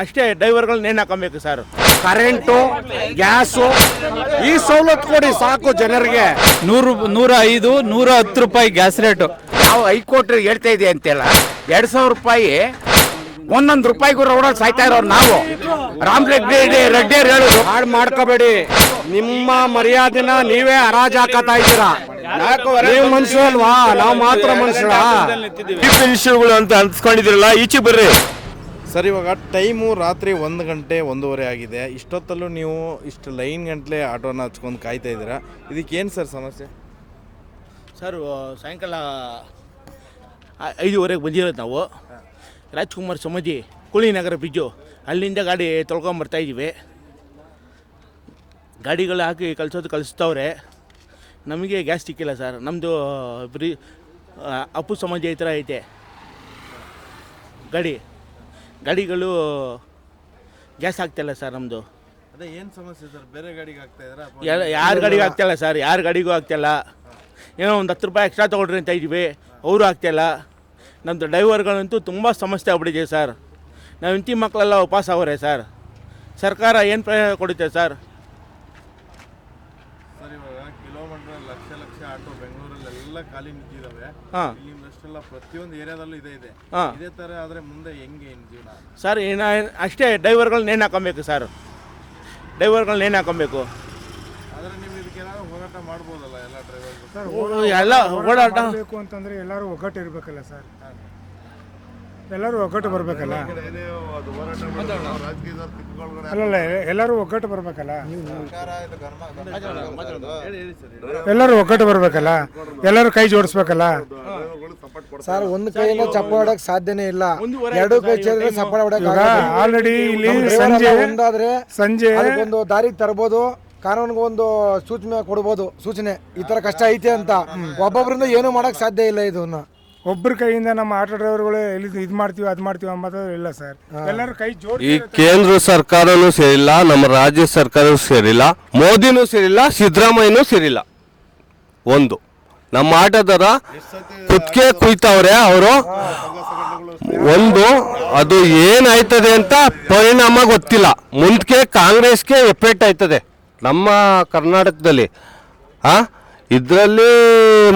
ಅಷ್ಟೇ ಡ್ರೈವರ್ಗಳು ನೇಣು ಹಾಕೊಬೇಕು ಸರ್. ಕರೆಂಟು, ಗ್ಯಾಸು ಈ ಸವಲತ್ತು ಕೊಡಿ ಸಾಕು ಜನರಿಗೆ. 105, 110 ರೂಪಾಯಿ ಗ್ಯಾಸ್ ರೇಟು. ನಾವು ಹೈಕೋರ್ಟ್ ಹೇಳ್ತಾ ಇದೆ ಅಂತೆಲ್ಲ 2,000 ರೂಪಾಯಿ ಒಂದೊಂದು ರೂಪಾಯಿಗೂ ರೋಡಲ್ಲಿ ಸಾಯ್ತಾ ಇರೋರು ನಾವು. ರೆಡ್ಡಿಯರ್ ಹೇಳುದು ಹಾಳು ಮಾಡ್ಕೋಬೇಡಿ. ನಿಮ್ಮ ಮರ್ಯಾದೆನ ನೀವೇ ಹರಾಜು ಹಾಕತಾ ಇದ್ದೀರಾ. ನೀವು ಮನುಷ್ಯರು ಅಲ್ವಾ? ನಾವು ಮಾತ್ರ ಮನುಷ್ಯರ ಇನ್ಸ್ಟಿಟ್ಯೂಟ್ಗಳು ಅಂತ ಅನ್ಸ್ಕೊಂಡಿದ್ರಲ್ಲ, ಈಚೆ ಬರ್ರಿ ಸರ್. ಇವಾಗ ಟೈಮು ರಾತ್ರಿ 1 ಗಂಟೆ 1:15 ಆಗಿದೆ. ಇಷ್ಟೊತ್ತಲ್ಲೂ ನೀವು ಇಷ್ಟು ಲೈನ್ ಗಂಟಲೆ ಆಟೋನ ಹಚ್ಕೊಂಡು ಕಾಯ್ತಾ ಇದ್ದೀರಾ. ಇದಕ್ಕೇನು ಸರ್ ಸಮಸ್ಯೆ? ಸರ್ ಸಾಯಂಕಾಲ 5:15 ಬಂದಿರೋದು ನಾವು. ರಾಜ್ಕುಮಾರ್ ಸಮಾಧಿ ಕುಳಿನಗರ ಬ್ರಿಡ್ಜು ಅಲ್ಲಿಂದ ಗಾಡಿ ತೊಳ್ಕೊಂಬರ್ತಾಯಿದ್ದೀವಿ. ಗಾಡಿಗಳು ಹಾಕಿ ಕಳಿಸ್ತವ್ರೆ. ನಮಗೆ ಗ್ಯಾಸ್ ಸಿಕ್ಕಿಲ್ಲ ಸರ್. ನಮ್ಮದು ಅಪ್ಪು ಸಮಾಧಿ ಈ ಥರ ಐತೆ. ಗಾಡಿಗಳು ಗ್ಯಾಸ್ ಆಗ್ತಾಯಿಲ್ಲ ಸರ್ ನಮ್ಮದು. ಅದೇ ಏನು ಸಮಸ್ಯೆ ಸರ್? ಬೇರೆ ಗಾಡಿಗೆ ಆಗ್ತಾ ಇದ್ದೀರಾ? ಯಾರ ಗಾಡಿಗೂ ಆಗ್ತಾಯಿಲ್ಲ ಸರ್. ಯಾರ ಗಾಡಿಗೂ ಆಗ್ತಾಯಿಲ್ಲ. ಏನೋ ಒಂದು 10 ರೂಪಾಯಿ ಎಕ್ಸ್ಟ್ರಾ ತೊಗೊಳ್ರಿ ಅಂತ ಇದ್ದೀವಿ, ಅವರು ಆಗ್ತಾಯಿಲ್ಲ. ನಮ್ಮದು ಡ್ರೈವರ್ಗಳಂತೂ ತುಂಬ ಸಮಸ್ಯೆ ಆಗ್ಬಿಟ್ಟಿದೆ ಸರ್. ನಾವು ಹೆಂಡತಿ ಮಕ್ಕಳೆಲ್ಲ ಉಪವಾಸ ಅವರೇ ಸರ್. ಸರ್ಕಾರ ಏನು ಪ್ರಯೋಜನ ಕೊಡುತ್ತೆ ಸರ್? ಸರ್ ಇವಾಗ ಕಿಲೋಮೀಟರ್ ಲಕ್ಷ ಆಟೋ ಬೆಂಗಳೂರಲ್ಲೆಲ್ಲ ಖಾಲಿ ನಿಂತಿದ್ದಾವೆ. ನಿಮ್ಮಷ್ಟೆಲ್ಲ ಪ್ರತಿಯೊಂದು ಏರಿಯಾದಲ್ಲೂ ಇದೆ. ಇದೇ ಥರ ಆದರೆ ಮುಂದೆ ಹೆಂಗೆ ಜೀವನ ಸರ್? ಅಷ್ಟೇ ಡ್ರೈವರ್ಗಳು ನೇಣು ಹಾಕೊಬೇಕು ಸರ್. ಡ್ರೈವರ್ಗಳು ನೇಣು ಹಾಕೊಬೇಕು. ಆದರೆ ನೀವು ಇದಕ್ಕೇನಾದ್ರು ಹೋರಾಟ ಮಾಡ್ಬೋದಲ್ಲ ಎಲ್ಲ ಡ್ರೈವರ್ಗಳು? ಎಲ್ಲ ಹೋರಾಟ ಬೇಕು ಅಂತಂದರೆ ಎಲ್ಲರೂ ಒಗ್ಗಟ್ಟು ಇರಬೇಕಲ್ಲ ಸರ್. ಎಲ್ಲರೂ ಒಗ್ಗಟ್ಟು ಬರಬೇಕಲ್ಲ. ಅಲ್ಲಲ್ಲ, ಎಲ್ಲರೂ ಒಗ್ಗಟ್ಟು ಬರಬೇಕಲ್ಲ. ಎಲ್ಲರೂ ಒಗ್ಗಟ್ಟು ಬರಬೇಕಲ್ಲ. ಎಲ್ಲರೂ ಕೈ ಜೋಡಿಸ್ಬೇಕಲ್ಲ ಸರ್. ಒಂದು ಕೈಯಿಂದ ಚಪ್ಪ ಹೊಡಕ್ ಸಾಧ್ಯನೇ ಇಲ್ಲ. ಎರಡು ಕೈ ಸೇರಿದ್ರೆ ಚಪ್ಪ ಹೊಡಕ್ ಆಲ್ರೆಡಿ ಇಲ್ಲಿ ಸಂಜೆ ಒಂದು ದಾರಿ ತರಬಹುದು. ಕಾನೂನಿಗೆ ಒಂದು ಸೂಚನೆ ಕೊಡ್ಬೋದು. ಸೂಚನೆ ಈ ತರ ಕಷ್ಟ ಐತೆ ಅಂತ ಒಬ್ಬೊಬ್ಬರಿಂದ ಏನು ಮಾಡಕ್ ಸಾಧ್ಯ ಇಲ್ಲ. ಇದನ್ನ ಒಬ್ಬರ ಕೈಯಿಂದ ನಮ್ಮ ಆಟೋ ಡ್ರೈವರ್ಗಳು ಇದು ಮಾಡ್ತೀವಿ ಅದು ಮಾಡ್ತೀವಿ ಅಂಬುದು ಇಲ್ಲ ಸರ್. ಎಲ್ಲರೂ ಕೈ ಜೋಡಿ. ಈ ಕೇಂದ್ರ ಸರ್ಕಾರನೂ ಸೇರಿಲ್ಲ, ನಮ್ಮ ರಾಜ್ಯ ಸರ್ಕಾರವೂ ಸೇರಿಲ್ಲ, ಮೋದಿನೂ ಸೇರಿಲ್ಲ, ಸಿದ್ದರಾಮಯ್ಯನೂ ಸೇರಿಲ್ಲ. ಒಂದು ನಮ್ಮ ಆಟೋದರ ಕುತ್ತಿಗೆ ಕುಯ್ತವ್ರೆ ಅವರು. ಒಂದು ಅದು ಏನಾಯ್ತದೆ ಅಂತ ಪರಿಣಾಮ ಗೊತ್ತಿಲ್ಲ. ಮುಂದಕ್ಕೆ ಕಾಂಗ್ರೆಸ್ಗೆ ಎಫೆಕ್ಟ್ ಆಯ್ತದೆ ನಮ್ಮ ಕರ್ನಾಟಕದಲ್ಲಿ. ಇದರಲ್ಲಿ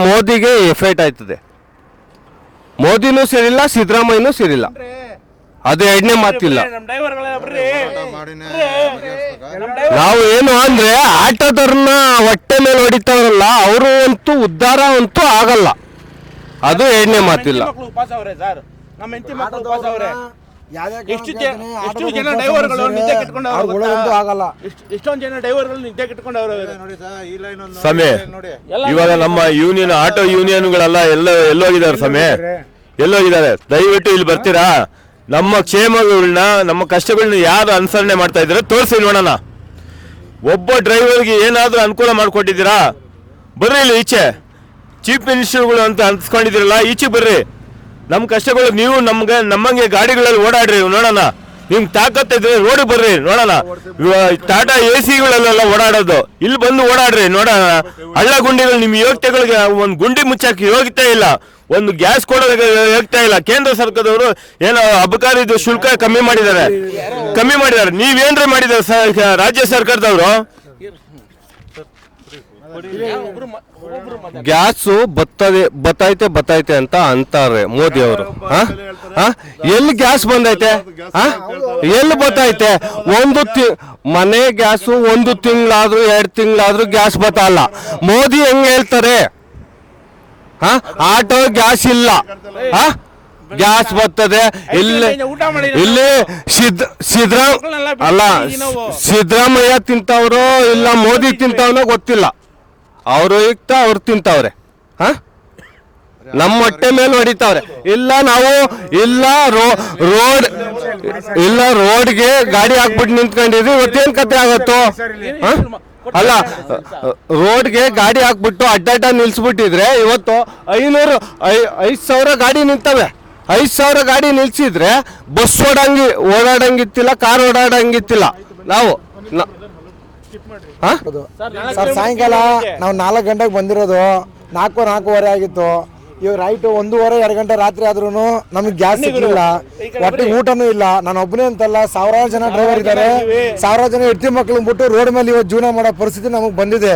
ಮೋದಿಗೆ ಎಫೆಕ್ಟ್ ಆಯ್ತದೆ. ಮೋದಿನೂ ಸೇರಿಲ್ಲ, ಸಿದ್ದರಾಮಯ್ಯನೂ ಸೇರಿಲ್ಲ. ಅದು ಎರಡನೇ ಮಾತಿಲ್ಲ. ನಾವು ಏನು ಅಂದ್ರೆ ಆಟೋದವ್ರನ್ನ ಹೊಟ್ಟೆ ಮೇಲೆ ಹೊಡಿತಾವ್ರಲ್ಲ, ಅವರು ಅಂತೂ ಉದ್ಧಾರ ಅಂತೂ ಆಗಲ್ಲ. ಅದು ಎರಡನೇ ಮಾತಿಲ್ಲ. ಎಷ್ಟು ಜನ ಡ್ರೈವರ್ಗಳು ನಿದ್ದೆ ಕಿಟ್ಕೊಂಡವ್ರು ಆಗಲ್ಲ. ಎಷ್ಟೊಂದು ಜನ ಡ್ರೈವರ್ಗಳು ನಿದ್ದೆ ಕಿಟ್ಕೊಂಡವ್ರು. ಸಮಯ ಇವಾಗ ನಮ್ಮ ಯೂನಿಯನ್, ಆಟೋ ಯೂನಿಯನ್ಗಳೆಲ್ಲ ಎಲ್ಲೋಗಿದ್ದಾರೆ ಸಮಯ, ಎಲ್ಲೋಗಿದ್ದಾರೆ. ದಯವಿಟ್ಟು ಇಲ್ಲಿ ಬರ್ತೀರಾ? ನಮ್ಮ ಕ್ಷೇಮಗಳನ್ನ, ನಮ್ಮ ಕಷ್ಟಗಳನ್ನ ಯಾರು ಅನುಸರಣೆ ಮಾಡ್ತಾ ಇದ್ದಾರೆ ತೋರಿಸಿ ನೋಡೋಣ. ಒಬ್ಬ ಡ್ರೈವರ್ಗೆ ಏನಾದರೂ ಅನುಕೂಲ ಮಾಡಿಕೊಟ್ಟಿದ್ದೀರಾ? ಬರ್ರಿ ಇಲ್ಲಿ ಈಚೆ. ಚೀಫ್ ಮಿನಿಸ್ಟರ್ಗಳು ಅಂತ ಅನ್ಸ್ಕೊಂಡಿದ್ದೀರಲ್ಲ, ಈಚೆ ಬರ್ರಿ. ನಮ್ಮ ಕಷ್ಟಗಳು ನೀವು ನಮ್ಮಂಗೆ ಗಾಡಿಗಳಲ್ಲಿ ಓಡಾಡ್ರಿ ನೋಡೋಣ. ನಿಮ್ಗೆ ತಾಕತ್ತಿದ್ರೆ ರೋಡಿಗೆ ಬರ್ರಿ ನೋಡೋಣ. ಟಾಟಾ AC ಓಡಾಡೋದು, ಇಲ್ಲಿ ಬಂದು ಓಡಾಡ್ರಿ ನೋಡೋಣ. ಹಳ್ಳ ಗುಂಡಿಗಳು ನಿಮ್ಮ ಯೋಗ್ಯತೆಗಳಿಗೆ ಒಂದು ಗುಂಡಿ ಮುಚ್ಚಾಕಿ ಯೋಗ್ಯತೆ ಇಲ್ಲ, ಒಂದು ಗ್ಯಾಸ್ ಕೊಡೋದಕ್ಕೆ ಯೋಗ್ಯತೆ ಇಲ್ಲ. ಕೇಂದ್ರ ಸರ್ಕಾರದವರು ಏನೋ ಅಬಕಾರಿ ಶುಲ್ಕ ಕಮ್ಮಿ ಮಾಡಿದ್ದಾರೆ. ನೀವೇನ್ರಿ ಮಾಡಿದ್ದಾರೆ ರಾಜ್ಯ ಸರ್ಕಾರದವರು? ಗ್ಯಾಸು ಬತ್ತೈತೆ ಅಂತ ಅಂತಾರೆ ಮೋದಿ ಅವರು. ಎಲ್ಲಿ ಗ್ಯಾಸ್ ಬಂದೈತೆ? ಎಲ್ಲಿ ಬತ್ತೈತೆ? ಮನೆ ಗ್ಯಾಸು 1 ತಿಂಗಳಾದ್ರೂ 2 ತಿಂಗಳಾದ್ರೂ ಗ್ಯಾಸ್ ಬತ್ತಲ್ಲ. ಮೋದಿ ಹೆಂಗ್ ಹೇಳ್ತಾರೆ? ಆಟೋ ಗ್ಯಾಸ್ ಇಲ್ಲ, ಗ್ಯಾಸ್ ಬರ್ತದೆ. ಇಲ್ಲಿ ಸಿದ್ದರಾಮಯ್ಯ ತಿಂತವ್ರು ಇಲ್ಲ ಮೋದಿ ತಿಂತವ್ನೋ ಗೊತ್ತಿಲ್ಲ. ಅವರು ಅವ್ರು ತಿಂತವ್ರೆ. ನಮ್ಮ ಹೊಟ್ಟೆ ಮೇಲೆ ಹೊಡಿತಾವ್ರೆ. ರೋಡ್ಗೆ ಗಾಡಿ ಹಾಕ್ಬಿಟ್ಟು ನಿಂತ್ಕೊಂಡಿದ್ವಿ. ಇವತ್ತೇನ್ ಕತೆ ಆಗತ್ತೋ? ಅಲ್ಲ, ರೋಡ್ಗೆ ಗಾಡಿ ಹಾಕ್ಬಿಟ್ಟು ಅಡ್ಡ ನಿಲ್ಸ್ಬಿಟ್ಟಿದ್ರೆ ಇವತ್ತು 5,000 ಗಾಡಿ ನಿಂತವೆ. 5,000 ಗಾಡಿ ನಿಲ್ಸಿದ್ರೆ ಬಸ್ ಓಡಾಡಂಗಿತ್ತಿಲ್ಲ, ಕಾರ್ ಓಡಾಡಂಗಿತ್ತಿಲ್ಲ. ನಾವು ಸರ್ ಸಾಯಂಕಾಲ ನಾವು 4 ಗಂಟೆಗೆ ಬಂದಿರೋದು. 4:15 ಆಗಿತ್ತು. ಇವಾಗ ರೈಟ್ 1:30-2 ಗಂಟೆ ರಾತ್ರಿ ಆದ್ರೂ ನಮಗೆ ಗ್ಯಾಸ್ ಸಿಗ್ಲಿಲ್ಲ, ಒಟ್ಟಿಗೆ ಊಟನೂ ಇಲ್ಲ. ನಾನು ಒಬ್ಬನೇ ಅಂತಲ್ಲ, ಸಾವಿರಾರು ಜನ ಡ್ರೈವರ್ ಇದ್ದಾರೆ, ಸಾವಿರಾರು ಜನ ಹೆಂಡತಿ ಮಕ್ಕಳು ಬಿಟ್ಟು ರೋಡ್ ಮೇಲೆ ಇವತ್ತು ಜೀವನ ಮಾಡೋ ಪರಿಸ್ಥಿತಿ ನಮಗೆ ಬಂದಿದೆ.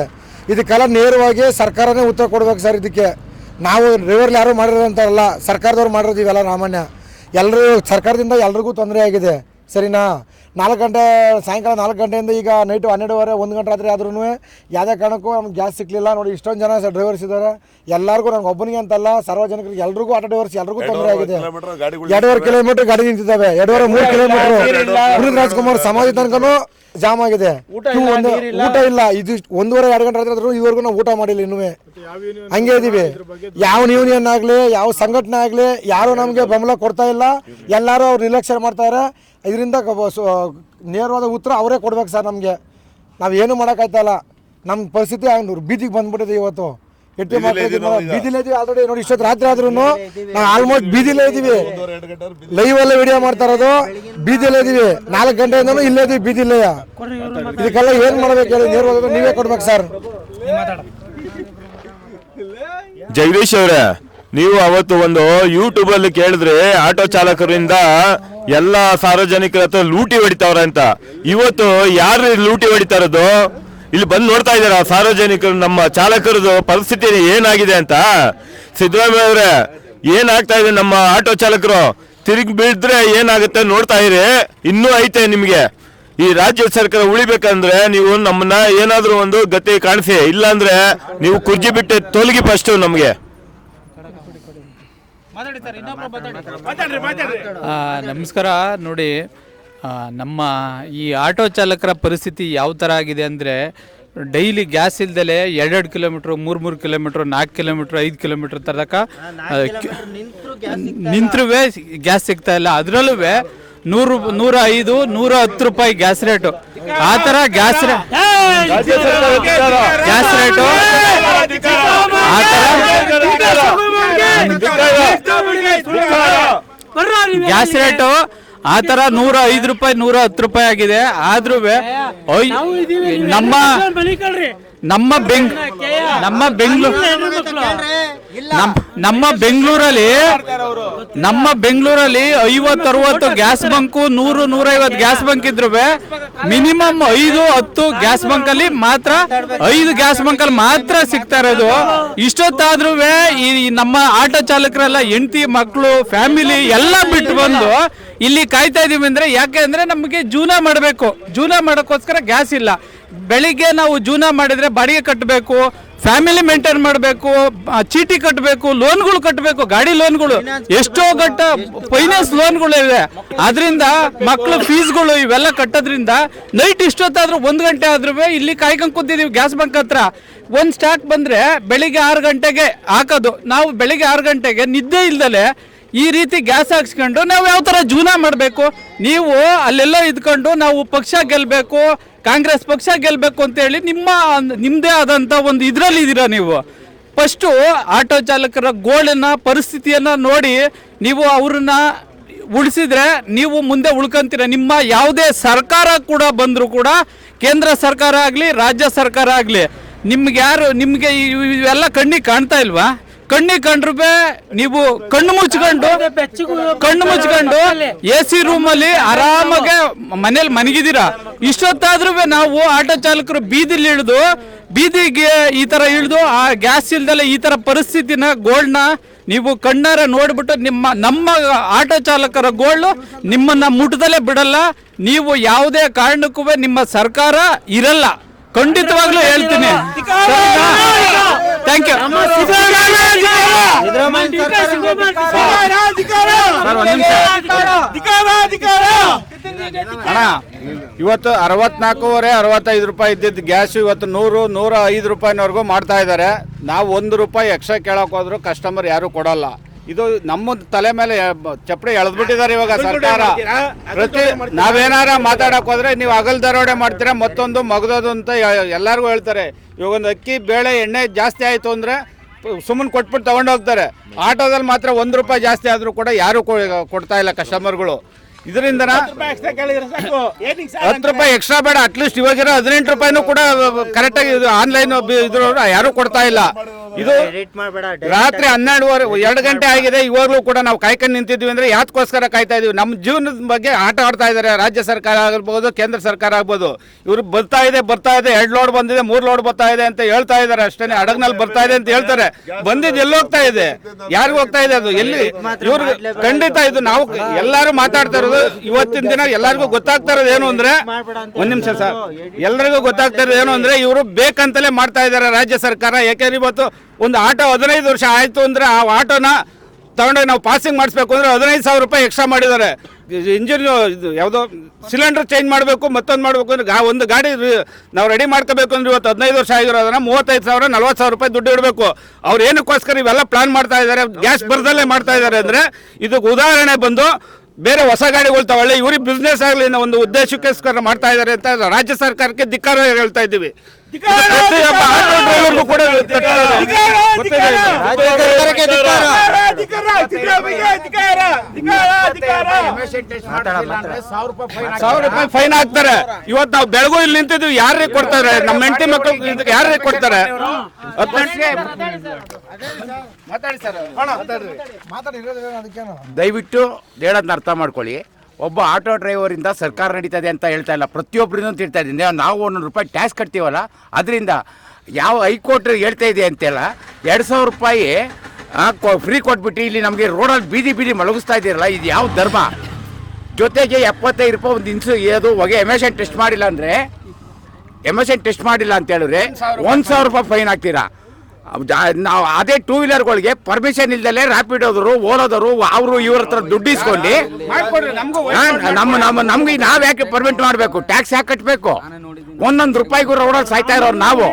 ಇದಕ್ಕೆಲ್ಲ ನೇರವಾಗಿ ಸರ್ಕಾರನೇ ಉತ್ತರ ಕೊಡ್ಬೇಕು ಸರ್. ಇದಕ್ಕೆ ನಾವು ಡ್ರೈವರ್ಲಿ ಯಾರು ಮಾಡಿರೋದಂತಾರಲ್ಲ, ಸರ್ಕಾರದವ್ರು ಮಾಡಿರೋದು ಇವೆಲ್ಲ ಸಾಮಾನ್ಯ. ಎಲ್ಲರೂ ಸರ್ಕಾರದಿಂದ ಎಲ್ರಿಗೂ ತೊಂದರೆ ಆಗಿದೆ, ಸರಿನಾ? 4 ಗಂಟೆ ಸಾಯಂಕಾಲ 4 ಗಂಟೆಯಿಂದ ಈಗ ನೈಟು 12:30 1 ಗಂಟೆ ರಾತ್ರಿ ಆದ್ರೂ ಯಾವುದೇ ಕಾರಣಕ್ಕೂ ನಮ್ಗೆ ಗ್ಯಾಸ್ ಸಿಕ್ಕಲಿಲ್ಲ. ನೋಡಿ ಇಷ್ಟೊಂದು ಜನ ಡ್ರೈವರ್ಸ್ ಇದ್ದಾರೆ, ಎಲ್ಲರಿಗೂ ನನಗೆ ಒಬ್ಬನಿಗೆ ಅಂತಲ್ಲ, ಸಾರ್ವಜನಿಕರಿಗೆ ಎಲ್ರಿಗೂ, ಆಟೋ ಡ್ರೈವರ್ಸ್ ಎಲ್ರಿಗೂ ತೊಂದರೆ ಆಗಿದೆ. 2.5 ಕಿಲೋಮೀಟರ್ ಗಾಡಿ ನಿಂತಿದ್ದಾವೆ, 2.5-3 ಕಿಲೋಮೀಟರ್. ಪುನೀತ್ ರಾಜ್ಕುಮಾರ್ ಸಮಾಧಿ ತನಕನೂ ಜಾಮ್ ಆಗಿದೆ. ಊಟ ಇಲ್ಲ. ಇದು 1:30-2 ಗಂಟೆ ರಾತ್ರಿ ಆದ್ರೂ ಇದುವರೆಗೂ ನಾವು ಊಟ ಮಾಡಿಲ್ಲ ಇನ್ನೂ. ಹಂಗೆ ಇದೀವಿ. ಯಾವ ಯೂನಿಯನ್ ಆಗಲಿ, ಯಾವ ಸಂಘಟನೆ ಆಗಲಿ ಯಾರು ನಮಗೆ ಬೆಂಬಲ ಕೊಡ್ತಾ ಇಲ್ಲ, ಎಲ್ಲರೂ ಅವ್ರು ನಿರ್ಲಕ್ಷ್ಯ ಮಾಡ್ತಾರೆ. ಇದರಿಂದ ನೇರವಾದ ಉತ್ತರ ಅವರೇ ಕೊಡ್ಬೇಕು ಸರ್. ನಮಗೆ ನಾವೇನು ಮಾಡೋಕ್ಕಾಯ್ತಲ್ಲ, ನಮ್ಮ ಪರಿಸ್ಥಿತಿ ಬೀದಿಗೆ ಬಂದ್ಬಿಟ್ಟಿದೆ ಇವತ್ತು. ಬೀದಿಲೇ ಇದೀವಿ ಆಲ್ರೆಡಿ. ನೋಡಿ ಇಷ್ಟೊತ್ತು ರಾತ್ರಿ ಆದ್ರೂ ನಾವು ಆಲ್ಮೋಸ್ಟ್ ಬೀದಿಲೇ ಇದೀವಿ. ಲೈವ್ ಅಲ್ಲೇ ವಿಡಿಯೋ ಮಾಡ್ತಾ ಇರೋದು, ಬೀದಿಲೇ ಇದೀವಿ. 4 ಗಂಟೆಯಿಂದನೂ ಇಲ್ಲೇ ಇದೀವಿ ಬೀದಿಲೇ. ಇದಕ್ಕೆಲ್ಲ ಏನ್ ಮಾಡ್ಬೇಕು ಹೇಳಿ, ನೇರವಾದ ನೀವೇ ಕೊಡ್ಬೇಕು ಸರ್. ಜಗದೀಶ್ ಅವರೇ, ನೀವು ಅವತ್ತು ಒಂದು ಯೂಟ್ಯೂಬ್ ಅಲ್ಲಿ ಕೇಳಿದ್ರೆ ಆಟೋ ಚಾಲಕರಿಂದ ಎಲ್ಲ ಸಾರ್ವಜನಿಕರ ಹತ್ರ ಲೂಟಿ ಹೊಡಿತಾವ್ರ ಅಂತ. ಇವತ್ತು ಯಾರು ಲೂಟಿ ಹೊಡಿತಾ ಇರೋದು? ಇಲ್ಲಿ ಬಂದು ನೋಡ್ತಾ ಇದಾರ ಸಾರ್ವಜನಿಕರು, ನಮ್ಮ ಚಾಲಕರದು ಪರಿಸ್ಥಿತಿ ಏನಾಗಿದೆ ಅಂತ. ಸಿದ್ದರಾಮಯ್ಯ ಅವರೇ, ಏನಾಗ್ತಾ ಇದೆ ನಮ್ಮ ಆಟೋ ಚಾಲಕರು? ತಿರುಗಿ ಬೀಳಿದ್ರೆ ಏನಾಗುತ್ತೆ ನೋಡ್ತಾ ಇರಿ. ಇನ್ನೂ ಐತೆ ನಿಮ್ಗೆ. ಈ ರಾಜ್ಯ ಸರ್ಕಾರ ಉಳಿಬೇಕಂದ್ರೆ ನೀವು ನಮ್ಮನ್ನ ಏನಾದ್ರೂ ಒಂದು ಗತಿ ಕಾಣಿಸಿ, ಇಲ್ಲಾಂದ್ರೆ ನೀವು ಕುರ್ಜಿ ಬಿಟ್ಟು ತೊಲಗಿ ಫಸ್ಟ್ ನಮ್ಗೆ. ನಮಸ್ಕಾರ. ನೋಡಿ, ನಮ್ಮ ಈ ಆಟೋ ಚಾಲಕರ ಪರಿಸ್ಥಿತಿ ಯಾವ ಥರ ಆಗಿದೆ ಅಂದರೆ, ಡೈಲಿ ಗ್ಯಾಸ್ ಇಲ್ದಲೆ 2 ಕಿಲೋಮೀಟ್ರು, 3 ಕಿಲೋಮೀಟ್ರು, 4 ಕಿಲೋಮೀಟ್ರು, 5 ಕಿಲೋಮೀಟ್ರ್ ತನಕ ನಿಂತರೂ ಗ್ಯಾಸ್ ಸಿಗ್ತಾ ಇಲ್ಲ. ಅದರಲ್ಲೂ 100, 105, 110 ರೂಪಾಯಿ ಗ್ಯಾಸ್ ರೇಟು. ಆ ಥರ ಗ್ಯಾಸ್ ರೇಟು ಗ್ಯಾಸ್ ರೇಟು ಆ ಥರ 105 ರೂಪಾಯಿ, 110 ರೂಪಾಯಿ ಆಗಿದೆ. ಆದ್ರೂ ನಮ್ಮ ಬೆಂಗಳೂರಲ್ಲಿ 50-60 ಗ್ಯಾಸ್ ಬಂಕು, 100-150 ಗ್ಯಾಸ್ ಬಂಕ್ ಇದ್ರು ಮಿನಿಮಮ್ 5-10 ಗ್ಯಾಸ್ ಬಂಕ್ ಅಲ್ಲಿ ಮಾತ್ರ 5 ಗ್ಯಾಸ್ ಬಂಕ್ ಅಲ್ಲಿ ಮಾತ್ರ ಸಿಗ್ತಾ ಇರೋದು. ಇಷ್ಟೊತ್ತಾದ್ರೂ ಈ ನಮ್ಮ ಆಟೋ ಚಾಲಕರೆಲ್ಲ ಹೆಂಡತಿ ಮಕ್ಕಳು ಫ್ಯಾಮಿಲಿ ಎಲ್ಲ ಬಿಟ್ಟು ಬಂದು ಇಲ್ಲಿ ಕಾಯ್ತಾ ಇದೀವಿ. ಅಂದ್ರೆ ಯಾಕೆ ಅಂದ್ರೆ ನಮಗೆ ಜೀವನ ಮಾಡೋಕ್ಕೋಸ್ಕರ ಗ್ಯಾಸ್ ಇಲ್ಲ. ಬೆಳಿಗ್ಗೆ ನಾವು ಜೀವನ ಮಾಡಿದ್ರೆ ಬಾಡಿಗೆ ಕಟ್ಟಬೇಕು, ಫ್ಯಾಮಿಲಿ ಮೇಂಟೈನ್ ಮಾಡಬೇಕು, ಚೀಟಿ ಕಟ್ಟಬೇಕು, ಲೋನ್ಗಳು ಕಟ್ಟಬೇಕು, ಗಾಡಿ ಲೋನ್ಗಳು, ಎಷ್ಟೋ ಫೈನಾನ್ಸ್ ಲೋನ್ಗಳು ಇವೆ. ಅದರಿಂದ ಮಕ್ಕಳು ಫೀಸ್ಗಳು ಇವೆಲ್ಲ ಕಟ್ಟೋದ್ರಿಂದ ನೈಟ್ ಇಷ್ಟೊತ್ತಾದ್ರೂ 1 ಗಂಟೆ ಆದ್ರೂ ಇಲ್ಲಿ ಕಾಯ್ಕೊಂಡು ಕೂತಿದೀವಿ ಗ್ಯಾಸ್ ಬಂಕ್ ಹತ್ರ. ಒಂದು ಸ್ಟಾಕ್ ಬಂದ್ರೆ ಬೆಳಿಗ್ಗೆ 6 ಗಂಟೆಗೆ ಹಾಕೋದು. ನಾವು ಬೆಳಿಗ್ಗೆ 6 ಗಂಟೆಗೆ ನಿದ್ದೆ ಇಲ್ದಲೆ ಈ ರೀತಿ ಗ್ಯಾಸ್ ಹಾಕ್ಸ್ಕೊಂಡು ನಾವು ಯಾವ ಥರ ಜೀವನ ಮಾಡಬೇಕು? ನೀವು ಅಲ್ಲೆಲ್ಲ ಇದ್ಕೊಂಡು ನಾವು ಪಕ್ಷ ಗೆಲ್ಲಬೇಕು, ಕಾಂಗ್ರೆಸ್ ಪಕ್ಷ ಗೆಲ್ಲಬೇಕು ಅಂತೇಳಿ ನಿಮ್ಮದೇ ಆದಂಥ ಒಂದು ಇದರಲ್ಲಿ ಇದ್ದೀರಾ ನೀವು. ಫಸ್ಟು ಆಟೋ ಚಾಲಕರ ಗೋಳಿನ ಪರಿಸ್ಥಿತಿಯನ್ನು ನೋಡಿ ನೀವು ಅವ್ರನ್ನ ಉಳಿಸಿದ್ರೆ ನೀವು ಮುಂದೆ ಉಳ್ಕೊಂತೀರ. ನಿಮ್ಮ ಯಾವುದೇ ಸರ್ಕಾರ ಕೂಡ ಬಂದರೂ ಕೂಡ, ಕೇಂದ್ರ ಸರ್ಕಾರ ಆಗಲಿ ರಾಜ್ಯ ಸರ್ಕಾರ ಆಗಲಿ, ನಿಮಗೆ ಇವೆಲ್ಲ ಕಣ್ಣಿಗೆ ಕಾಣ್ತಾ ಇಲ್ವಾ? ಕಣ್ಣಿಗೆ ಕಂಡ್ರು ನೀವು ಕಣ್ಣು ಮುಚ್ಕೊಂಡು AC ರೂಮಲ್ಲಿ ಆರಾಮಾಗೆ ಮನೇಲಿ ಮನಗಿದ್ದೀರಾ. ಇಷ್ಟೊತ್ತಾದ್ರೂ ನಾವು ಆಟೋ ಚಾಲಕರು ಬೀದಿಗೆ ಈ ತರ ಇಳಿದು ಆ ಗ್ಯಾಸ್ ಇಲ್ದಲ್ಲ ಈ ತರ ಪರಿಸ್ಥಿತಿನ ಗೋಲ್ನ ನೀವು ಕಣ್ಣಾರ ನೋಡ್ಬಿಟ್ಟು ನಮ್ಮ ಆಟೋ ಚಾಲಕರ ಗೋಳು ನಿಮ್ಮನ್ನ ಮುಟ್ಟದಲ್ಲೇ ಬಿಡಲ್ಲ. ನೀವು ಯಾವುದೇ ಕಾರಣಕ್ಕೂ ನಿಮ್ಮ ಸರ್ಕಾರ ಇರಲ್ಲ, ಖಂಡಿತವಾಗ್ಲೂ ಹೇಳ್ತೀನಿ. Thank you. ಇವತ್ತು 64-65 ರೂಪಾಯಿ ಇದ್ದಿದ್ದು ಗ್ಯಾಸ್ ಇವತ್ತು 100-105 ರೂಪಾಯಿನವರೆಗೂ ಮಾಡ್ತಾ ಇದ್ದಾರೆ. ನಾವು 1 ರೂಪಾಯಿ ಎಕ್ಸ್ಟ್ರಾ ಕೇಳಕ್ ಹೋದ್ರು ಕಸ್ಟಮರ್ ಯಾರು ಕೊಡಲ್ಲ. ಇದು ನಮ್ಮ ತಲೆ ಮೇಲೆ ಚಪ್ಪಡಿ ಎಳೆದ್ಬಿಟ್ಟಿದ್ದಾರೆ ಇವಾಗ ಸರ್ಕಾರ. ನಾವೇನಾರ ಮಾತಾಡಕ್ ಹೋದ್ರೆ ನೀವು ಹಗಲ್ ದರೋಡೆ ಮಾಡ್ತೀರಾ, ಮತ್ತೊಂದು ಮಗದೋದು ಅಂತ ಎಲ್ಲರಿಗೂ ಹೇಳ್ತಾರೆ. ಇವಾಗ ಒಂದು ಅಕ್ಕಿ ಬೇಳೆ ಎಣ್ಣೆ ಜಾಸ್ತಿ ಆಯ್ತು ಅಂದ್ರೆ ಸುಮ್ಮನೆ ಕೊಟ್ಬಿಟ್ಟು ತಗೊಂಡೋಗ್ತಾರೆ. ಆಟೋದಲ್ಲಿ ಮಾತ್ರ 1 ರೂಪಾಯಿ ಜಾಸ್ತಿ ಆದ್ರೂ ಕೂಡ ಯಾರು ಕೊಡ್ತಾ ಇಲ್ಲ ಕಸ್ಟಮರ್ಗಳು. ಇದರಿಂದ 10 ರೂಪಾಯಿ ಎಕ್ಸ್ಟ್ರಾ ಬೇಡ, ಅಟ್ಲೀಸ್ಟ್ ಇವಾಗಿರೋ 18 ರೂಪಾಯಿನೂ ಕೂಡ ಕರೆಕ್ಟಾಗಿ ಆನ್ಲೈನ್ ಇದ್ರು ಯಾರು ಕೊಡ್ತಾ ಇಲ್ಲ. ಇದು ರಾತ್ರಿ 2 ಗಂಟೆ ಆಗಿದೆ, ಇವಾಗಲೂ ಕೂಡ ನಾವು ಕಾಯ್ಕೊಂಡು ನಿಂತಿದ್ವಿ ಅಂದ್ರೆ ಯಾತಕ್ಕೋಸ್ಕರ ಕಾಯ್ತಾ ಇದೀವಿ? ನಮ್ಮ ಜೀವನದ ಬಗ್ಗೆ ಆಟ ಆಡ್ತಾ ಇದ್ದಾರೆ ರಾಜ್ಯ ಸರ್ಕಾರ ಆಗಿರ್ಬೋದು, ಕೇಂದ್ರ ಸರ್ಕಾರ ಆಗ್ಬೋದು. ಇವರು ಬರ್ತಾ ಇದೆ 2 ಲೋಡ್ ಬಂದಿದೆ, 3 ಲೋಡ್ ಬರ್ತಾ ಇದೆ ಅಂತ ಹೇಳ್ತಾ ಇದ್ದಾರೆ ಅಷ್ಟೇ. ಹಡಗ್ನಲ್ಲಿ ಬರ್ತಾ ಇದೆ ಅಂತ ಹೇಳ್ತಾರೆ, ಬಂದಿದ್ದು ಎಲ್ಲಿ ಹೋಗ್ತಾ ಇದೆ, ಯಾರಿಗೂ ಹೋಗ್ತಾ ಇದೆ ಅದು ಎಲ್ಲಿ? ಇವ್ರು ಖಂಡಿತ ಇದು ನಾವು ಎಲ್ಲರೂ ಮಾತಾಡ್ತಾ ಇರೋದು ಇವತ್ತಿನ ದಿನ ಎಲ್ಲರಿಗೂ ಗೊತ್ತಾಗ್ತಾ ಇರೋದು ಏನು ಅಂದ್ರೆ, ಒಂದ್ ನಿಮಿಷ ಸರ್, ಎಲ್ಲರಿಗೂ ಗೊತ್ತಾಗ್ತಾ ಇರೋದು ಏನು ಅಂದ್ರೆ ಇವರು ಬೇಕಂತಲೇ ಮಾಡ್ತಾ ಇದ್ದಾರೆ ರಾಜ್ಯ ಸರ್ಕಾರ. ಯಾಕೆಂದ್ರೆ ಇವತ್ತು ಒಂದು ಆಟೋ 15 ವರ್ಷ ಆಯ್ತು ಅಂದ್ರೆ ಆ ಆಟೋನ ತಗೊಂಡೋಗಿ ನಾವು ಪಾಸಿಂಗ್ ಮಾಡಿಸ್ಬೇಕು ಅಂದ್ರೆ 15,000 ರೂಪಾಯಿ ಎಕ್ಸ್ಟ್ರಾ ಮಾಡಿದ್ದಾರೆ. ಇಂಜಿನ್ ಯಾವುದೋ ಸಿಲಿಂಡರ್ ಚೇಂಜ್ ಮಾಡಬೇಕು, ಮತ್ತೊಂದು ಮಾಡಬೇಕು ಅಂದ್ರೆ ಒಂದು ಗಾಡಿ ನಾವು ರೆಡಿ ಮಾಡ್ಕೋಬೇಕು ಅಂದ್ರೆ ಇವತ್ತು 15 ವರ್ಷ ಆಗಿರೋದನ್ನ 35,000 40,000 ರೂಪಾಯಿ ದುಡ್ಡು ಇಡಬೇಕು. ಅವ್ರು ಏನಕ್ಕೋಸ್ಕರ ಇವೆಲ್ಲ ಪ್ಲಾನ್ ಮಾಡ್ತಾ ಇದ್ದಾರೆ, ಗ್ಯಾಸ್ ಬರ್ದಲ್ಲೇ ಮಾಡ್ತಾ ಇದ್ದಾರೆ ಅಂದ್ರೆ ಇದಕ್ಕೆ ಉದಾಹರಣೆ ಬಂದು ಬೇರೆ ಹೊಸ ಗಾಡಿಗಳು ತಗೊಳ್ಳಿ, ಇವ್ರಿಗೆ ಬಿಸ್ನೆಸ್ ಆಗಲಿ ಅನ್ನೋ ಒಂದು ಉದ್ದೇಶಕ್ಕೋಸ್ಕರ ಮಾಡ್ತಾ ಇದ್ದಾರೆ ಅಂತ ರಾಜ್ಯ ಸರ್ಕಾರಕ್ಕೆ ಧಿಕ್ಕಾರ ಹೇಳ್ತಾ ಇದ್ದೀವಿ. ಪ್ರತಿಯೊಬ್ಬ ಆಟೋ ಡ್ರೈವರ್ಗೂ ಕೂಡ 1,000 ರೂಪಾಯಿ ಫೈನ್ ಹಾಕ್ತಾರೆ. ಇವತ್ತು ನಾವು ಬೆಳಗೂ ಇಲ್ಲಿ ನಿಂತಿದ್ವಿ, ಯಾರೇ ಕೊಡ್ತಾರೆ? ನಮ್ಮ ಹೆಂಡತಿ ಮಕ್ಕಳು ಯಾರೇ ಕೊಡ್ತಾರೆ? ದಯವಿಟ್ಟು ಹೇಳೋದನ್ನ ಅರ್ಥ ಮಾಡ್ಕೊಳ್ಳಿ. ಒಬ್ಬ ಆಟೋ ಡ್ರೈವರಿಂದ ಸರ್ಕಾರ ನಡೀತದೆ ಅಂತ ಹೇಳ್ತಾ ಇಲ್ಲ, ಪ್ರತಿಯೊಬ್ಬರಿಂದ ತಿಳ್ತಾ ಇದ್ದೀನಿ. ನಾವು 1 ರೂಪಾಯಿ ಟ್ಯಾಕ್ಸ್ ಕಟ್ತೀವಲ್ಲ, ಅದರಿಂದ ಯಾವ ಹೈಕೋರ್ಟ್ ಹೇಳ್ತಾ ಇದೆ ಅಂತೆಲ್ಲ 2,000 ರೂಪಾಯಿ ಫ್ರೀ ಕೊಟ್ಬಿಟ್ಟು ಇಲ್ಲಿ ನಮಗೆ ರೋಡಲ್ಲಿ ಬೀದಿ ಮಲಗಿಸ್ತಾ ಇದ್ದೀರಲ್ಲ, ಇದು ಯಾವ ಧರ್ಮ? ಜೊತೆಗೆ 75 ರೂಪಾಯಿ ಒಂದು ಅದು ಹೊಗೆ ಎಮಿಷನ್ ಟೆಸ್ಟ್ ಮಾಡಿಲ್ಲ ಅಂದರೆ, ಎಮಿಷನ್ ಟೆಸ್ಟ್ ಮಾಡಿಲ್ಲ ಅಂತ ಹೇಳಿದ್ರೆ 1,000 ರೂಪಾಯಿ ಫೈನ್ ಹಾಕ್ತೀರಾ. ನಾವು ಅದೇ 2 ವೀಲರ್ಗಳಿಗೆ ಪರ್ಮಿಷನ್ ಇಲ್ದಲೇ ರ್ಯಾಪಿಡೋದರು ಓಲೋದರು ಅವರು ಇವ್ರ ಹತ್ರ ದುಡ್ಡು ಇಸ್ಕೊಂಡು ನಮ್ಗೆ ನಾವ್ ಯಾಕೆ ಪರ್ಮಿಟ್ ಮಾಡಬೇಕು? ಟ್ಯಾಕ್ಸ್ ಯಾಕೆ ಕಟ್ಟಬೇಕು? 1 ರೂಪಾಯಿಗೂ ರೋಡಲ್ಲಿ ಸಾಯ್ತಾ ಇರೋರು ನಾವು.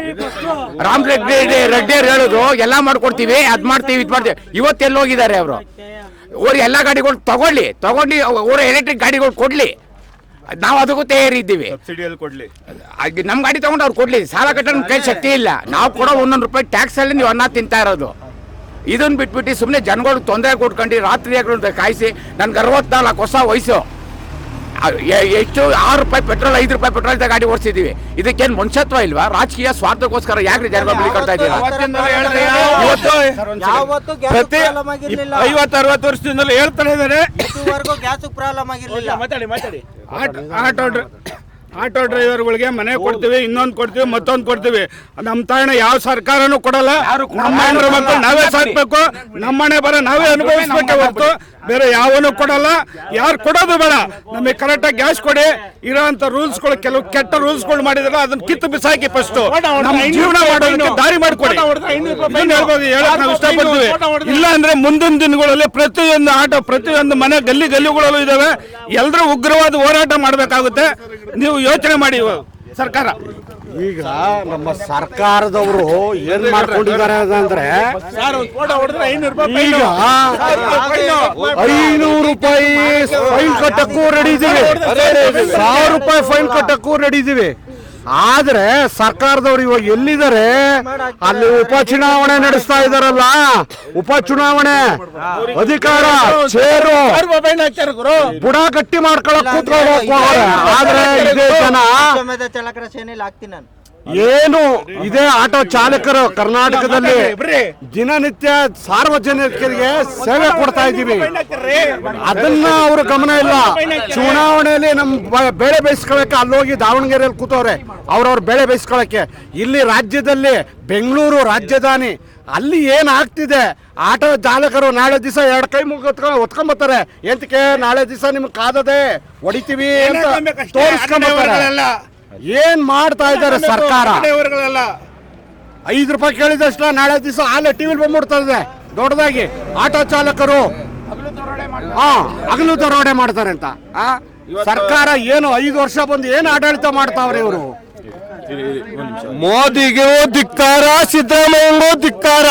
ರಾಮ್ ರೆಡ್ಡಿಯವ್ರು ಹೇಳೋದು ಎಲ್ಲ ಮಾಡ್ಕೊಡ್ತೀವಿ, ಅದ್ ಮಾಡ್ತೀವಿ, ಇದ್ ಮಾಡ್ತೀವಿ. ಇವತ್ತೆಲ್ಲಿ ಹೋಗಿದ್ದಾರೆ ಅವರು? ಅವ್ರು ಎಲ್ಲ ಗಾಡಿಗಳು ತಗೊಂಡು ಅವ್ರ ಎಲೆಕ್ಟ್ರಿಕ್ ಗಾಡಿಗಳು ಕೊಡ್ಲಿ, ನಾವು ಅದಕ್ಕೂ ತಯಾರಿ ಇದ್ದೀವಿ. ನಮ್ಮ ಗಾಡಿ ತಗೊಂಡು ಅವ್ರು ಕೊಡ್ಲಿ, ಸಾಲ ಕಟ್ಟೋ ಕೈ ಶಕ್ತಿ ಇಲ್ಲ. ನಾವು ಕೊಡೋ 1 ರೂಪಾಯಿ ಟ್ಯಾಕ್ಸ್ ಅಲ್ಲಿ ನೀವು ಅನ್ನ ತಿಂತಾ ಇರೋದು. ಇದನ್ನ ಬಿಟ್ಬಿಟ್ಟು ಸುಮ್ಮನೆ ಜನಗಳು ತೊಂದರೆ ಕೊಟ್ಕೊಂಡು ರಾತ್ರಿ ಕಾಯಿಸಿ, ನನ್ಗೆ 64 ವರ್ಷ ವಯಸ್ಸು, ಎಷ್ಟು 6 ರೂಪಾಯಿ ಪೆಟ್ರೋಲ್ 5 ರೂಪಾಯಿ ಪೆಟ್ರೋಲ್ ಗಾಡಿ ಓಡಿಸಿದೀವಿ. ಇದಕ್ಕೇನು ಮನುಷ್ಯತ್ವ ಇಲ್ವಾ? ರಾಜಕೀಯ ಸ್ವಾರ್ಥಕ್ಕೋಸ್ಕರ ಯಾಕ್ರಿ ಜನಗಳು ಬಲಿ ಕೊಡ್ತಾ ಇದ್ದೀರಾ? 50-60 ವರ್ಷದಿಂದಲೂ ಹೇಳ್ತಾನೆ ಇದ್ದಾರೆ. ಆಟೋ ಡ್ರೈವರ್ಗಳಿಗೆ ಮನೆ ಕೊಡ್ತೀವಿ, ಇನ್ನೊಂದು ಕೊಡ್ತೀವಿ, ಮತ್ತೊಂದು ಕೊಡ್ತೀವಿ. ನಮ್ಮ ತಾಯಿನ ಯಾವ ಸರ್ಕಾರನೂ ಕೊಡಲ್ಲ. ನಮ್ಮ ಹೆಣ್ಣು ಮಕ್ಕಳು ನಾವೇ ಸಾಕ್ಬೇಕು, ನಮ್ಮನೆ ಬರ ನಾವೇ ಅನುಭವಿಸ್ಬೇಕೆ ಹೊರತು ಬೇರೆ ಯಾವನು ಕೊಡಲ್ಲ. ಯಾರು ಕೊಡೋದು ಬೇಡ, ನಮಗೆ ಕರೆಕ್ಟಾಗಿ ಗ್ಯಾಸ್ ಕೊಡಿ. ಇರೋಂಥ ರೂಲ್ಸ್ಗಳು ಕೆಲವು ಕೆಟ್ಟ ರೂಲ್ಸ್ಗಳು ಮಾಡಿದ್ರೆ ಅದನ್ನ ಕಿತ್ತು ಬಿಸಾಕಿ ಫಸ್ಟ್ ನಮ್ಮ ಜೀವನ ಮಾಡೋದಕ್ಕೆ ದಾರಿ ಮಾಡಿಕೊಡಿ. ಹೇಳಕ್ ನಾವು ಇಷ್ಟಪಡ್ತೀವಿ. ಇಲ್ಲ ಅಂದ್ರೆ ಮುಂದಿನ ದಿನಗಳಲ್ಲಿ ಪ್ರತಿಯೊಂದು ಮನೆ ಗಲ್ಲಿಗಳಲ್ಲೂ ಇದಾವೆ. ಎಲ್ಲರೂ ಉಗ್ರವಾದ ಹೋರಾಟ ಮಾಡಬೇಕಾಗುತ್ತೆ. ನೀವು ಯೋಚನೆ ಮಾಡಿ ಸರ್ಕಾರ. ಈಗ ನಮ್ಮ ಸರ್ಕಾರದವರು ಏನ್ ಮಾಡ್ಕೊಂಡಿದ್ದಾರೆ ಅಂದ್ರೆ, ಈಗ 500 ರೂಪಾಯಿ ಫೈನ್ ಕಟ್ಟಕ್ಕೂ ರೆಡಿ ಇದೀವಿ, 1,000 ರೂಪಾಯಿ ಫೈನ್ ಕಟ್ಟಕ್ಕೂ ರೆಡಿ ಇದೀವಿ. ಆದ್ರೆ ಸರ್ಕಾರದವ್ರು ಇವಾಗ ಎಲ್ಲಿದ್ದಾರೆ? ಅಲ್ಲಿ ಉಪಚುನಾವಣೆ ನಡೆಸ್ತಾ ಇದಾರಲ್ಲ, ಉಪಚುನಾವಣೆ ಅಧಿಕಾರ ಚೇರು ಬುಡ ಗಟ್ಟಿ ಮಾಡ್ಕೊಳಕ್ ಕೂತ್ಕೊಳ್ಳೋಕೆ. ಆದ್ರೆ ಇದೇ ಜನ ಏನು ಇದೇ ಆಟೋ ಚಾಲಕರು ಕರ್ನಾಟಕದಲ್ಲಿ ದಿನನಿತ್ಯ ಸಾರ್ವಜನಿಕರಿಗೆ ಸೇವೆ ಕೊಡ್ತಾ ಇದ್ದೀವಿ, ಅದನ್ನ ಅವ್ರ ಗಮನ ಇಲ್ಲ. ಚುನಾವಣೆಯಲ್ಲಿ ನಮ್ಮ ಬೆಳೆ ಬೇಯಿಸ್ಕೊಳಕ್ಕೆ ಅಲ್ಲೋಗಿ ದಾವಣಗೆರೆಯಲ್ಲಿ ಕೂತವ್ರೆ ಅವ್ರವ್ರ ಬೆಳೆ ಬೇಯಿಸ್ಕೊಳಕ್ಕೆ. ಇಲ್ಲಿ ರಾಜ್ಯದಲ್ಲಿ ಬೆಂಗಳೂರು ರಾಜಧಾನಿ, ಅಲ್ಲಿ ಏನ್ ಆಗ್ತಿದೆ? ಆಟೋ ಚಾಲಕರು ನಾಳೆ ದಿವಸ 2 ಕೈ ಮುಗಿ ಹೊತ್ಕೊಂಬತ್ತಾರೆ. ಎಂತಕ್ಕೆ? ನಾಳೆ ದಿವಸ ನಿಮ್ಗೆ ಕಾದದೆ ಹೊಡಿತೀವಿ ಅಂತ ತೋರಿಸ್ಕೊಂಬತ್ತಾರೆ. ಏನ್ ಮಾಡ್ತಾ ಇದ್ದಾರೆ ಸರ್ಕಾರ? 5 ರೂಪಾಯಿ ಕೇಳಿದಷ್ಟ ನಾಳೆ ದಿವಸ ಆಲೆ ಟಿವಿಲಿ ಬಂದ್ಬಿಡ್ತಾ ಇದೆ ದೊಡ್ಡದಾಗಿ, ಆಟೋ ಚಾಲಕರು ಹಗಲು ದರೋಡೆ ಮಾಡ್ತಾರೆ ಅಂತ. ಸರ್ಕಾರ ಏನು 5 ವರ್ಷ ಬಂದು ಏನು ಆಡಳಿತ ಮಾಡ್ತಾವ್ರೆ ಇವರು? ಮೋದಿಗೂ ಧಿಕ್ಕಾರ, ಸಿದ್ದರಾಮಯ್ಯಗೂ ಧಿಕ್ಕಾರ,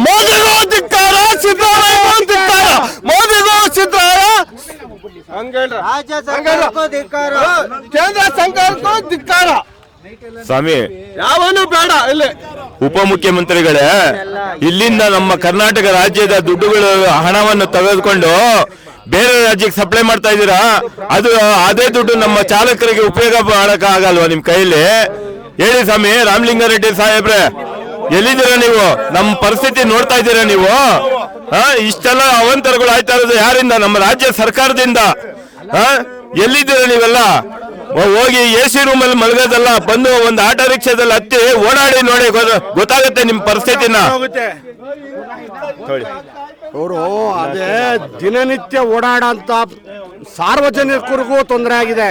ಮೋದಿಗೂ ಧಿಕ್ಕಾರ, ಸಿದ್ದರಾಮಯ್ಯಗೂ ಧಿಕ್ಕಾರ, ಮೋದಿಗೂ ಸಿದ್ದರಾಮಯ್ಯ, ಕೇಂದ್ರ ಸರ್ಕಾರಕ್ಕೂ ಧಿಕ್ಕಾರ. ಸ್ವಾಮಿ ಯಾವನು ಬೇಡ. ಇಲ್ಲಿ ಉಪಮುಖ್ಯಮಂತ್ರಿಗಳೇ, ಇಲ್ಲಿಂದ ನಮ್ಮ ಕರ್ನಾಟಕ ರಾಜ್ಯದ ದುಡ್ಡುಗಳು ಹಣವನ್ನು ತೆಗೆದುಕೊಂಡು ಬೇರೆ ರಾಜ್ಯಕ್ಕೆ ಸಪ್ಲೈ ಮಾಡ್ತಾ ಇದ್ದೀರಾ. ಅದು ಅದೇ ದುಡ್ಡು ನಮ್ಮ ಚಾಲಕರಿಗೆ ಉಪಯೋಗ ಮಾಡಕ್ ಆಗಲ್ವಾ ನಿಮ್ ಕೈಲಿ? ಹೇಳಿ ಸ್ವಾಮಿ ರಾಮಲಿಂಗಾರೆಡ್ಡಿ ಸಾಹೇಬ್ರೆ, ಎಲ್ಲಿದ್ದೀರಾ ನೀವು? ನಮ್ಮ ಪರಿಸ್ಥಿತಿ ನೋಡ್ತಾ ಇದ್ದೀರಾ ನೀವು? ಇಷ್ಟೆಲ್ಲ ಅವಾಂತರಗಳು ಆಯ್ತಾ ಇರೋದು ಯಾರಿಂದ? ನಮ್ಮ ರಾಜ್ಯ ಸರ್ಕಾರದಿಂದ. ಎಲ್ಲಿದ್ದೀರಾ ನೀವೆಲ್ಲ? ಹೋಗಿ AC ರೂಮಲ್ಲಿ ಮಲಗೋದಲ್ಲ, ಬಂದು ಒಂದು ಆಟೋ ರಿಕ್ಷಾದಲ್ಲಿ ಹತ್ತಿ ಓಡಾಡಿ ನೋಡಿ, ಗೊತ್ತಾಗುತ್ತೆ ನಿಮ್ಮ ಪರಿಸ್ಥಿತಿನ. ಅವರು ಅದೇ ದಿನನಿತ್ಯ ಓಡಾಡಂತ ಸಾರ್ವಜನಿಕರಿಗೂ ತೊಂದರೆ ಆಗಿದೆ.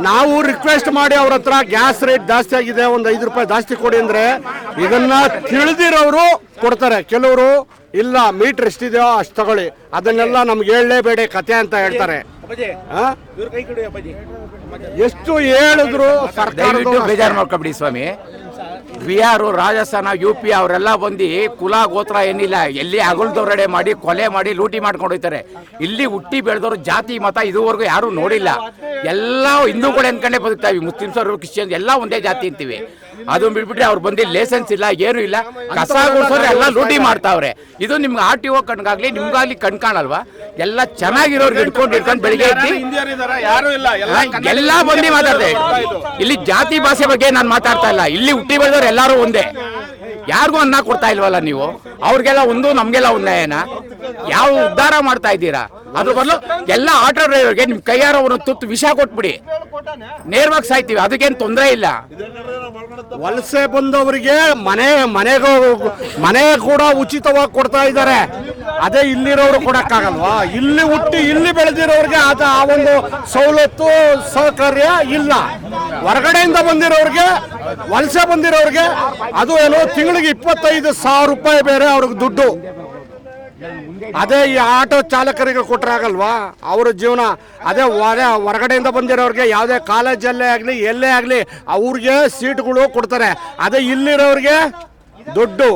ನಾವು ರಿಕ್ವೆಸ್ಟ್ ಮಾಡಿ ಅವ್ರ ಹತ್ರ ಗ್ಯಾಸ್ ರೇಟ್ ಜಾಸ್ತಿ ಆಗಿದೆ, ಒಂದು 5 ರೂಪಾಯಿ ಜಾಸ್ತಿ ಕೊಡಿ ಅಂದ್ರೆ ಇದನ್ನ ತಿಳಿದಿರೋರು ಕೊಡ್ತಾರೆ. ಕೆಲವರು ಇಲ್ಲ ಮೀಟರ್ ಎಷ್ಟಿದೆಯೋ ಅಷ್ಟು ತಗೊಳ್ಳಿ, ಅದನ್ನೆಲ್ಲ ನಮ್ಗೆ ಹೇಳಲೇಬೇಡ ಕತೆ ಅಂತ ಹೇಳ್ತಾರೆ. ಎಷ್ಟು ಹೇಳಿದ್ರು ದಯವಿಟ್ಟು ಬೇಜಾರು ಮಾಡ್ಕೊಬಿಡಿ ಸ್ವಾಮಿ. ಬಿಹಾರ, ರಾಜಸ್ಥಾನ, UP ಅವರೆಲ್ಲ ಬಂದು ಕುಲ ಗೋತ್ರ ಏನಿಲ್ಲ, ಎಲ್ಲಿ ಅಗಲ್ದವ್ರಡೆ ಮಾಡಿ ಕೊಲೆ ಮಾಡಿ ಲೂಟಿ ಮಾಡ್ಕೊಂಡು ಹೋಗ್ತಾರೆ. ಇಲ್ಲಿ ಹುಟ್ಟಿ ಬೆಳೆದವರು ಜಾತಿ ಮತ ಇದುವರೆಗೂ ಯಾರು ನೋಡಿಲ್ಲ. ಎಲ್ಲ ಹಿಂದೂಗಳು ಅನ್ಕೊಂಡೇ ಬದುಕ್ತಾವೆ. ಮುಸ್ಲಿಮ್ಸ್ ಅವರು, ಕ್ರಿಶ್ಚಿಯನ್ಸ್ ಎಲ್ಲ ಒಂದೇ ಜಾತಿ ಅಂತೀವಿ. ಅದು ಬಿಟ್ಬಿಟ್ರೆ ಅವ್ರು ಬಂದು ಲೈಸೆನ್ಸ್ ಇಲ್ಲ, ಏನು ಇಲ್ಲ, ಕಸ ಗುಡ್ಸೋರು ಎಲ್ಲ ಲೂಟಿ ಮಾಡ್ತಾವ್ರೆ. ಇದು ನಿಮ್ಗೆ RTO ಕಣ್ಗಾಗ್ಲಿ ನಿಮ್ಗಾಗ್ಲಿ ಕಣ್ಕಾಣಲ್ವಾ? ಎಲ್ಲ ಚೆನ್ನಾಗಿರೋರ್ಗೆ ಇಟ್ಕೊಂಡು ಬೆಳಿಗ್ಗೆ ಎದ್ದು ಎಲ್ಲ ಬಂದು ಮಾತಾಡ್ತಾರೆ. ಇಲ್ಲಿ ಜಾತಿ ಭಾಷೆ ಬಗ್ಗೆ ನಾನು ಮಾತಾಡ್ತಾ ಇಲ್ಲ. ಇಲ್ಲಿ ಹುಟ್ಟಿ ಬೆಳೆದವ್ರು ಎಲ್ಲರೂ ಒಂದೇ. ಯಾರಿಗೂ ಅನ್ನ ಕೊಡ್ತಾ ಇಲ್ವಲ್ಲ ನೀವು? ಅವ್ರಿಗೆಲ್ಲ ಒಂದು, ನಮ್ಗೆಲ್ಲ ಒಂದೇನ? ಯಾವ ಉದ್ಧಾರ ಮಾಡ್ತಾ ಇದ್ದೀರಾ? ಅದ್ರ ಬದಲು ಎಲ್ಲ ಆಟೋ ಡ್ರೈವರ್ಗೆ ನಿಮ್ ಕೈಯಾರ ತುತ್ತು ವಿಷ ಕೊಟ್ಬಿಡಿ, ನೇರವಾಗಿ ಸಾಯ್ತೀವಿ, ಅದಕ್ಕೇನು ತೊಂದರೆ ಇಲ್ಲ. ವಲಸೆ ಬಂದವರಿಗೆ ಮನೆ ಕೂಡ ಉಚಿತವಾಗಿ ಕೊಡ್ತಾ ಇದ್ದಾರೆ. ಅದೇ ಇಲ್ಲಿರೋರು ಕೊಡಕ್ಕಾಗಲ್ವಾ? ಇಲ್ಲಿ ಹುಟ್ಟಿ ಇಲ್ಲಿ ಬೆಳೆದಿರೋರಿಗೆ ಆ ಒಂದು ಸವಲತ್ತು ಸೌಕರ್ಯ ಇಲ್ಲ. ಹೊರಗಡೆಯಿಂದ ಬಂದಿರೋರಿಗೆ, ವಲಸೆ ಬಂದಿರೋರಿಗೆ ಅದು ಏನೋ ತಿಂಗಳಿಗೆ 25,000 ರೂಪಾಯಿ ಬೇರೆ ಅವ್ರಿಗೆ ದುಡ್ಡು. ಅದೇ ಈ ಆಟೋ ಚಾಲಕರಿಗೆ ಕೊಟ್ಟರಾಗಲ್ವಾ ಅವರ ಜೀವನ? ಅದೇ ಹೊರಗಡೆಯಿಂದ ಬಂದಿರೋರಿಗೆ ಯಾವುದೇ ಕಾಲೇಜಲ್ಲೇ ಆಗಲಿ ಎಲ್ಲೇ ಆಗಲಿ ಅವ್ರಿಗೆ ಸೀಟ್ಗಳು ಕೊಡ್ತಾರೆ. ಅದೇ ಇಲ್ಲಿರೋರಿಗೆ ದುಡ್ಡು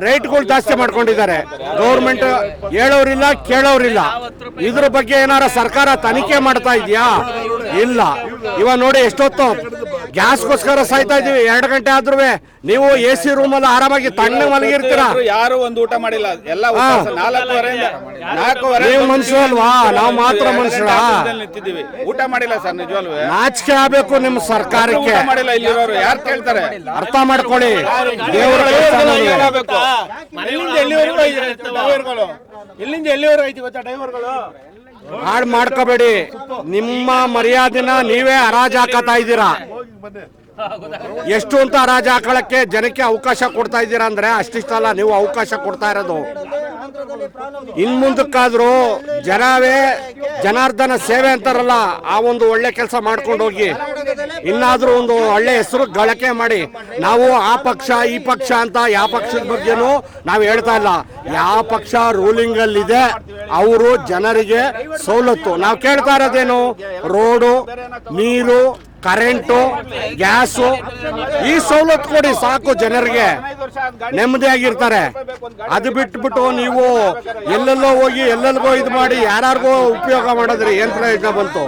ರೈಟ್ಗಳು ಜಾಸ್ತಿ ಮಾಡ್ಕೊಂಡಿದ್ದಾರೆ. ಗೌರ್ಮೆಂಟ್ ಹೇಳೋರಿಲ್ಲ, ಕೇಳೋರಿಲ್ಲ. ಇದ್ರ ಬಗ್ಗೆ ಏನಾರ ಸರ್ಕಾರ ತನಿಖೆ ಮಾಡ್ತಾ ಇದೆಯಾ? ಇಲ್ಲ. ಇವಾಗ ನೋಡಿ ಎಷ್ಟೊತ್ತು ಗ್ಯಾಸ್ಗೋಸ್ಕರ ಸಾಯ್ತಾ ಇದೀವಿ. 2 ಗಂಟೆ ಆದ್ರೂ ನೀವು AC ರೂಮಲ್ಲಿ ಆರಾಮಾಗಿ ತಣ್ಣ ಮಲಗಿರ್ತೀರಾ. ಯಾರು ಒಂದು ಊಟ ಮಾಡಿಲ್ಲ, ಎಲ್ಲ ನೀವು ಮನುಷ್ಯ ಅಲ್ವಾ? ನಾವು ಮಾತ್ರ ಮನುಷ್ಯರ? ಊಟ ಮಾಡಿಲ್ಲ ಸರ್, ನಿಜವಲ್ವೇ ನಾಚಿಕೆ ಆಗ್ಬೇಕು ನಿಮ್ಮ ಸರ್ಕಾರಕ್ಕೆ. ಮಾಡಿಲ್ಲ ಇಲ್ಲಿರೋರು, ಯಾರು ಕೇಳ್ತಾರೆ? ಅರ್ಥ ಮಾಡ್ಕೊಳ್ಳಿ. ದೇವರ ಎಲ್ಲಿಂದ ಎಲ್ಲಿವರೆಗೂ ಐತಿ ಗೊತ್ತಾ ಡ್ರೈವರ್ಗಳು? ಹಾಳು ಮಾಡ್ಕೋಬೇಡಿ. ನಿಮ್ಮ ಮರ್ಯಾದೆನ ನೀವೇ ಹರಾಜು ಹಾಕತಾ ಇದ್ದೀರಾ. ಎಷ್ಟು ಅಂತ ಹರಾಜು ಹಾಕೊಳ್ಳಕ್ಕೆ ಜನಕ್ಕೆ ಅವಕಾಶ ಕೊಡ್ತಾ ಇದ್ದೀರಾ ಅಂದ್ರೆ ಅಷ್ಟಿಷ್ಟಲ್ಲ ನೀವು ಅವಕಾಶ ಕೊಡ್ತಾ ಇರೋದು. ಇನ್ ಮುಂದಕ್ಕಾದ್ರೂ ಜನಾರ್ದನ ಸೇವೆ ಅಂತಾರಲ್ಲ, ಆ ಒಂದು ಒಳ್ಳೆ ಕೆಲಸ ಮಾಡ್ಕೊಂಡು ಹೋಗಿ. ಇನ್ನಾದ್ರೂ ಒಂದು ಒಳ್ಳೆ ಹೆಸರು ಗಳಿಕೆ ಮಾಡಿ. ನಾವು ಆ ಪಕ್ಷ ಈ ಪಕ್ಷ ಅಂತ ಯಾವ ಪಕ್ಷದ ಬಗ್ಗೆನೂ ನಾವು ಹೇಳ್ತಾ ಇಲ್ಲ. ಯಾವ ಪಕ್ಷ ರೂಲಿಂಗ್ ಅಲ್ಲಿ ಇದೆ ಅವರು ಜನರಿಗೆ ಸವಲತ್ತು. ನಾವು ಕೇಳ್ತಾ ಇರೋದೇನು? ರೋಡು, ನೀರು, ಕರೆಂಟು, ಗ್ಯಾಸು, ಈ ಸವಲತ್ತು ಕೊಡಿ ಸಾಕು, ಜನರಿಗೆ ನೆಮ್ಮದಿಯಾಗಿರ್ತಾರೆ. ಅದು ಬಿಟ್ಬಿಟ್ಟು ನೀವು ಎಲ್ಲೆಲ್ಲೋ ಹೋಗಿ ಎಲ್ಲೆಲ್ಗೋ ಇದು ಮಾಡಿ ಯಾರಿಗೋ ಉಪಯೋಗ ಮಾಡಿದ್ರಿ ಏನ್ ಪ್ರಯೋಜನ ಬಂತು?